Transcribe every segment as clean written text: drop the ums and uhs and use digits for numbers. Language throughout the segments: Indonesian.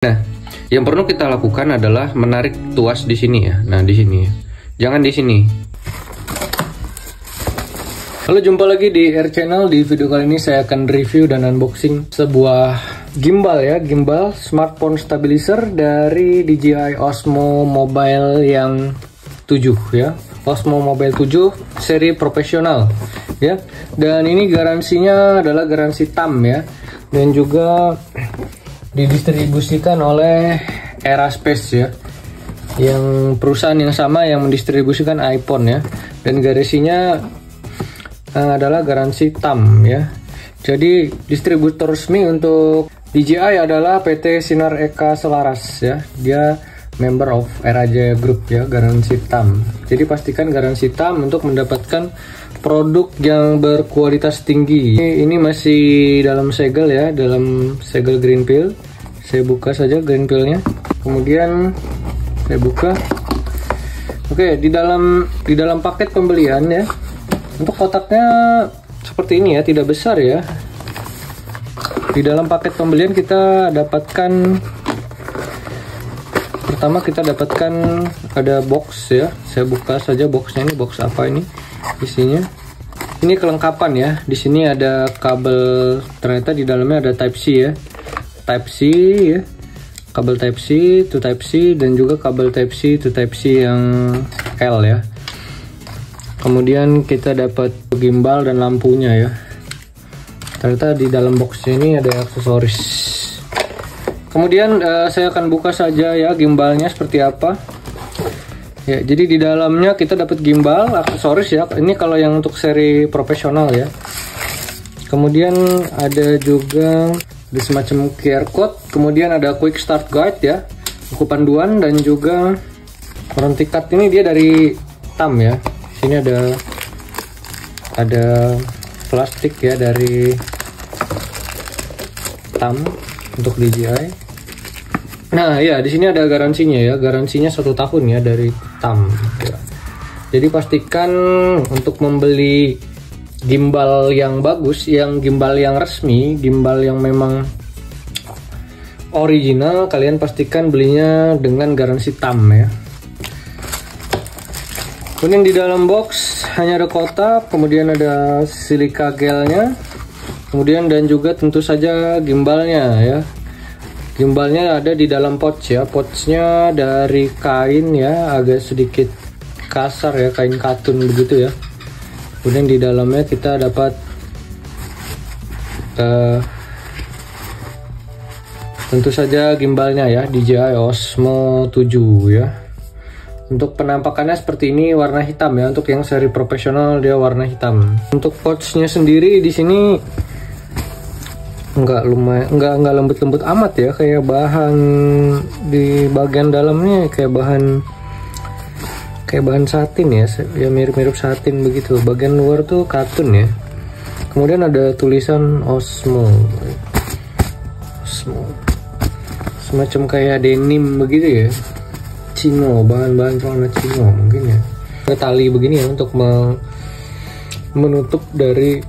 Nah, yang perlu kita lakukan adalah menarik tuas di sini ya. Nah, di sini ya. Jangan di sini. Halo, jumpa lagi di Air Channel. Di video kali ini saya akan review dan unboxing sebuah gimbal ya, gimbal smartphone stabilizer dari DJI Osmo Mobile yang 7 ya. Osmo Mobile 7 seri profesional ya. Dan ini garansinya adalah garansi TAM ya. Dan juga didistribusikan oleh Aeraspace ya, yang perusahaan yang sama yang mendistribusikan iPhone ya, dan garansinya adalah garansi TAM ya. Jadi distributor resmi untuk DJI adalah PT Sinar Eka Selaras ya, dia member of AirAjaya Group ya, garansi TAM. Jadi pastikan garansi TAM untuk mendapatkan produk yang berkualitas tinggi. Ini masih dalam segel ya, dalam segel green pill. Saya buka saja green pillnya, kemudian saya buka. Oke, di dalam paket pembelian ya, untuk kotaknya seperti ini ya, tidak besar ya. Di dalam paket pembelian kita dapatkan, pertama kita dapatkan ada box ya. Saya buka saja boxnya, ini box apa ini isinya. Ini kelengkapan ya. Di sini ada kabel, ternyata di dalamnya ada Type C ya. Type C ya. Kabel Type C to Type C, dan juga kabel Type C to Type C yang L ya. Kemudian kita dapat gimbal dan lampunya ya. Ternyata di dalam boxnya ini ada aksesoris. Kemudian saya akan buka saja ya gimbalnya seperti apa. Ya, jadi di dalamnya kita dapat gimbal, aksesoris ya. Ini kalau yang untuk seri profesional ya. Kemudian ada juga di semacam QR code. Kemudian ada quick start guide ya, buku panduan, dan juga warranty card. Ini dia dari TAM ya. Sini ada plastik ya dari TAM untuk DJI. Nah ya, di sini ada garansinya ya, garansinya 1 tahun ya dari TAM ya. Jadi pastikan untuk membeli gimbal yang bagus, yang gimbal yang resmi, gimbal yang memang original, kalian pastikan belinya dengan garansi TAM ya. Kemudian di dalam box hanya ada kotak, kemudian ada silika gelnya, kemudian dan juga tentu saja gimbalnya ya. Gimbalnya ada di dalam pouch ya, pouchnya dari kain ya, agak sedikit kasar ya, kain katun begitu ya. Kemudian di dalamnya kita dapat tentu saja gimbalnya ya, DJI Osmo 7 ya. Untuk penampakannya seperti ini, warna hitam ya. Untuk yang seri profesional dia warna hitam. Untuk pouchnya sendiri di sini nggak lembut-lembut amat ya, kayak bahan di bagian dalamnya kayak bahan satin ya, mirip-mirip satin begitu. Bagian luar tuh katun ya. Kemudian ada tulisan Osmo, semacam kayak denim begitu ya, chino, bahan-bahan celana chino mungkin ya. Ada tali begini ya untuk menutup dari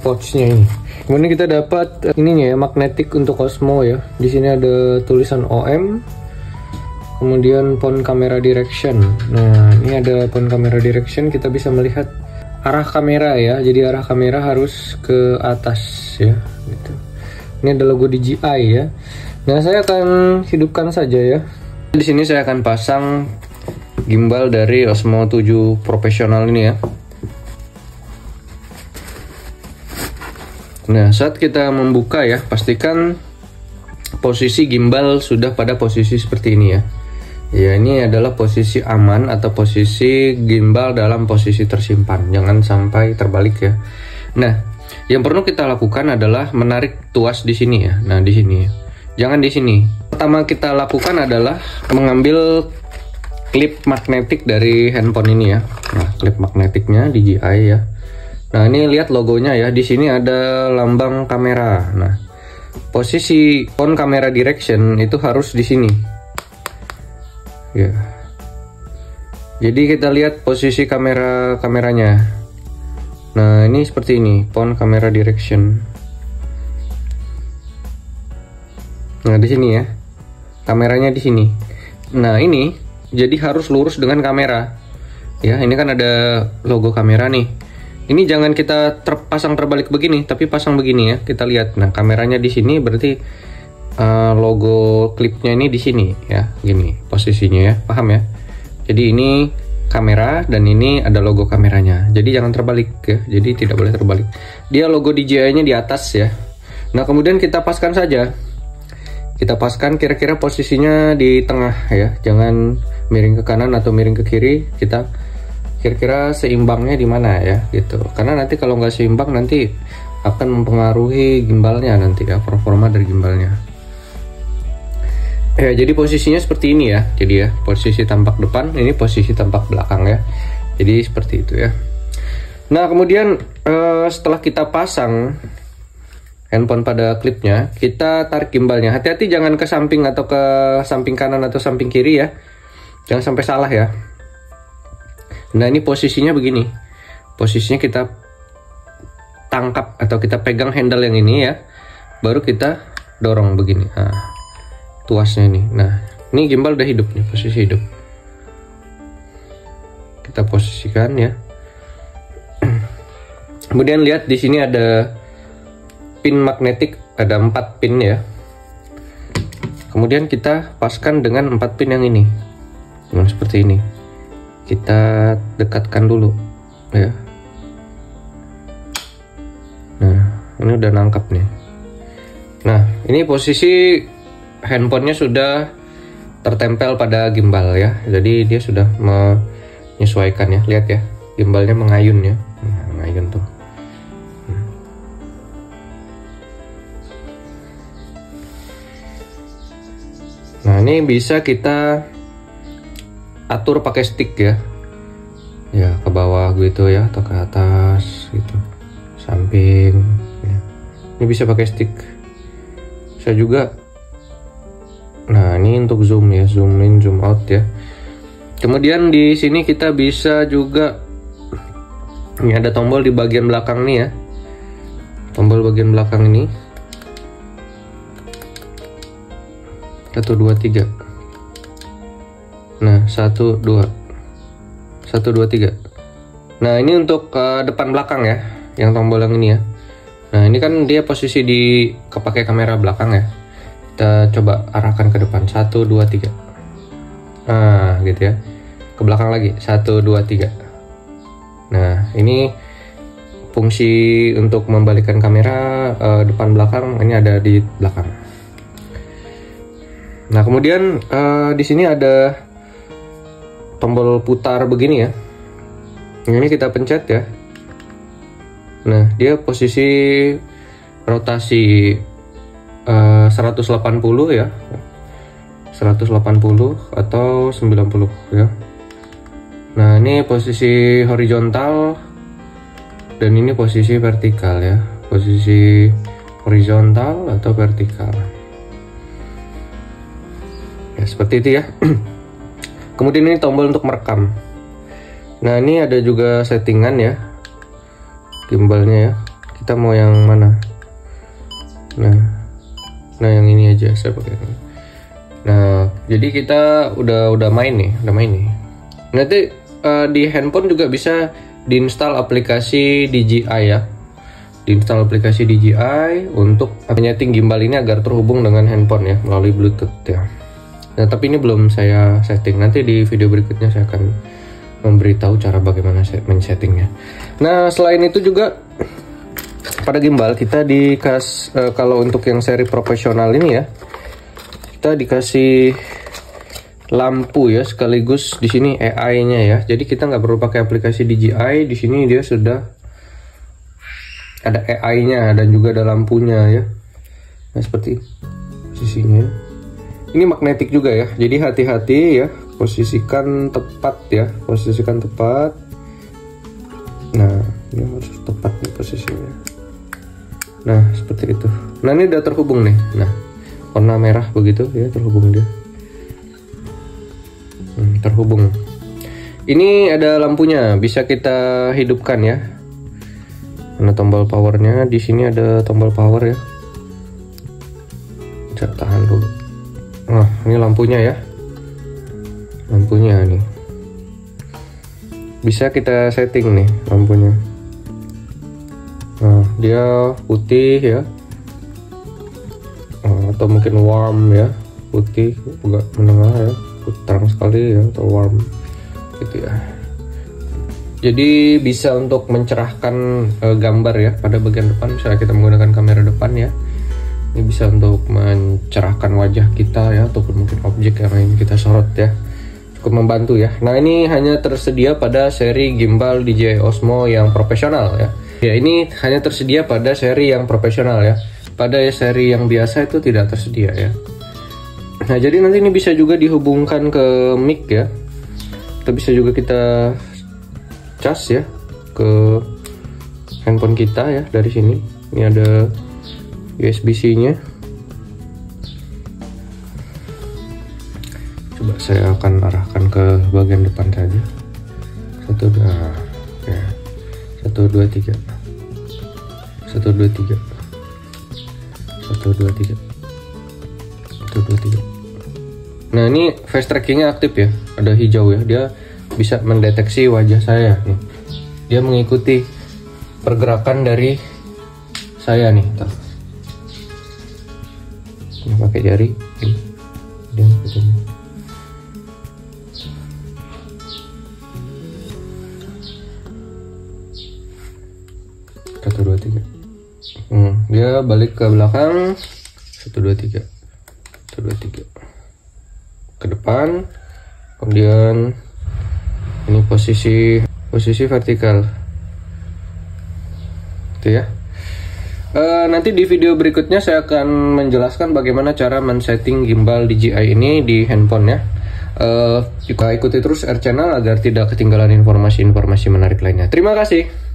pouchnya ini. Kemudian kita dapat ininya ya, magnetik untuk Osmo ya. Di sini ada tulisan OM. Kemudian phone camera direction. Nah, ini ada phone camera direction, kita bisa melihat arah kamera ya. Jadi arah kamera harus ke atas ya, gitu. Ini ada logo DJI ya. Nah, saya akan hidupkan saja ya. Di sini saya akan pasang gimbal dari Osmo 7 profesional ini ya. Nah, saat kita membuka ya, pastikan posisi gimbal sudah pada posisi seperti ini ya. Ya, ini adalah posisi aman atau posisi gimbal dalam posisi tersimpan. Jangan sampai terbalik ya. Nah, yang perlu kita lakukan adalah menarik tuas di sini ya. Nah, di sini ya. Jangan di sini. Pertama kita lakukan adalah mengambil klip magnetik dari handphone ini ya. Nah, klip magnetiknya DJI ya. Nah, ini lihat logonya ya. Di sini ada lambang kamera. Nah, posisi phone camera direction itu harus di sini. Ya. Jadi kita lihat posisi kameranya. Nah, ini seperti ini, phone camera direction. Nah, di sini ya. kameranya di sini. Nah ini jadi harus lurus dengan kamera. Ya ini kan ada logo kamera nih. Ini jangan kita pasang terbalik begini, tapi pasang begini ya. Kita lihat. Nah kameranya di sini berarti logo klipnya ini di sini ya, gini posisinya ya, paham ya? Jadi ini kamera dan ini ada logo kameranya. Jadi jangan terbalik ya. Jadi tidak boleh terbalik. Dia logo DJI-nya di atas ya. Nah kemudian kita paskan saja. Kita paskan kira-kira posisinya di tengah ya. Jangan miring ke kanan atau miring ke kiri. Kita kira-kira seimbangnya di mana ya gitu. Karena nanti kalau nggak seimbang nanti akan mempengaruhi gimbalnya nanti ya, performa dari gimbalnya. Ya, jadi posisinya seperti ini ya. Jadi ya, posisi tampak depan, ini posisi tampak belakang ya. Jadi seperti itu ya. Nah, kemudian setelah kita pasang handphone pada klipnya, kita tarik gimbalnya. Hati-hati jangan ke samping atau ke samping kanan atau samping kiri ya. Jangan sampai salah ya. Nah, ini posisinya begini. Posisinya kita tangkap atau kita pegang handle yang ini ya. Baru kita dorong begini. Nah, tuasnya ini. Nah, ini gimbal udah hidup nih, posisi hidup. Kita posisikan ya. Kemudian lihat di sini ada pin magnetik, ada 4 pin ya. Kemudian kita paskan dengan 4 pin yang ini. Nah, seperti ini. Kita dekatkan dulu ya. Nah, ini udah nangkap nih. Nah, ini posisi handphonenya sudah tertempel pada gimbal ya. Jadi dia sudah menyesuaikan ya. Lihat ya, gimbalnya mengayun ya. Nah, mengayun tuh. Nah, ini bisa kita atur pakai stick ya. Ya, ke bawah gitu ya, atau ke atas gitu. Samping ya. Ini bisa pakai stick. Saya juga. Nah, ini untuk zoom ya, zoom in, zoom out ya. Kemudian di sini kita bisa juga, ini ada tombol di bagian belakang nih ya. Tombol bagian belakang ini. 1 2 3. Nah, 1 2. 1 2 3. Nah, ini untuk depan belakang ya, yang tombol yang ini ya. Nah, ini kan dia posisi di kepake kamera belakang ya. Kita coba arahkan ke depan. 1 2 3. Nah, gitu ya. Ke belakang lagi. 1 2 3. Nah, ini fungsi untuk membalikkan kamera depan belakang ini ada di belakang. Nah, kemudian di sini ada tombol putar begini ya. Ini kita pencet ya. Nah, dia posisi rotasi 180 ya. 180 atau 90 ya. Nah, ini posisi horizontal dan ini posisi vertikal ya. Posisi horizontal atau vertikal. Ya, seperti itu ya. Kemudian ini tombol untuk merekam. Nah, ini ada juga settingan ya, gimbalnya ya. Kita mau yang mana? Nah yang ini aja saya pakai. Nah, jadi kita udah main nih, Nanti di handphone juga bisa diinstal aplikasi DJI ya. Diinstal aplikasi DJI untuk menyeting gimbal ini agar terhubung dengan handphone ya melalui Bluetooth ya. Nah, tapi ini belum saya setting. Nanti di video berikutnya saya akan memberitahu cara bagaimana men-settingnya. Nah, selain itu juga pada gimbal kita dikasih kalau untuk yang seri profesional ini ya, kita dikasih lampu ya, sekaligus di sini AI-nya ya. Jadi kita nggak perlu pakai aplikasi DJI. Di sini dia sudah ada AI-nya dan juga ada lampunya ya. Nah, seperti posisinya. Ini magnetik juga ya, jadi hati-hati ya, posisikan tepat ya, posisikan tepat. Nah, ini harus tepat nih posisinya. Nah, seperti itu. Nah, ini udah terhubung nih. Nah, warna merah begitu ya, terhubung dia. Terhubung. Ini ada lampunya, bisa kita hidupkan ya. Nah, tombol powernya di sini ada tombol power ya. Bisa tahan dulu. Nah, ini lampunya ya. Lampunya nih. Bisa kita setting nih lampunya. Nah, dia putih ya. Atau mungkin warm ya. Putih agak menengah ya. Terang sekali ya, atau warm gitu ya. Jadi bisa untuk mencerahkan gambar ya pada bagian depan. Misalnya kita menggunakan kamera depan ya. Ini bisa untuk mencerahkan wajah kita ya, ataupun mungkin objek yang ingin kita sorot ya. Cukup membantu ya. Nah, ini hanya tersedia pada seri gimbal DJI Osmo yang profesional ya. Ya, ini hanya tersedia pada seri yang profesional ya. Pada seri yang biasa itu tidak tersedia ya. Nah, jadi nanti ini bisa juga dihubungkan ke mic ya. Atau bisa juga kita cas ya ke handphone kita ya dari sini. Ini ada USB-C-nya. Coba saya akan arahkan ke bagian depan saja. 1, 2, ya. 1, 2, 3. 1, 2, 3. 1, 2, 3. 1, 2, 3. Nah, ini face trackingnya aktif ya. Ada hijau ya. Dia bisa mendeteksi wajah saya nih. Dia mengikuti pergerakan dari saya nih. Ini pakai jari ini. Dia betulnya. Satu, dua, tiga. Dia balik ke belakang. 1, 2, 3. 1, 2, 3. Ke depan. Kemudian ini posisi vertikal. Itu ya. Nanti di video berikutnya saya akan menjelaskan bagaimana cara men-setting gimbal DJI ini di handphone ya. Juga ikuti terus R Channel agar tidak ketinggalan informasi-informasi menarik lainnya. Terima kasih.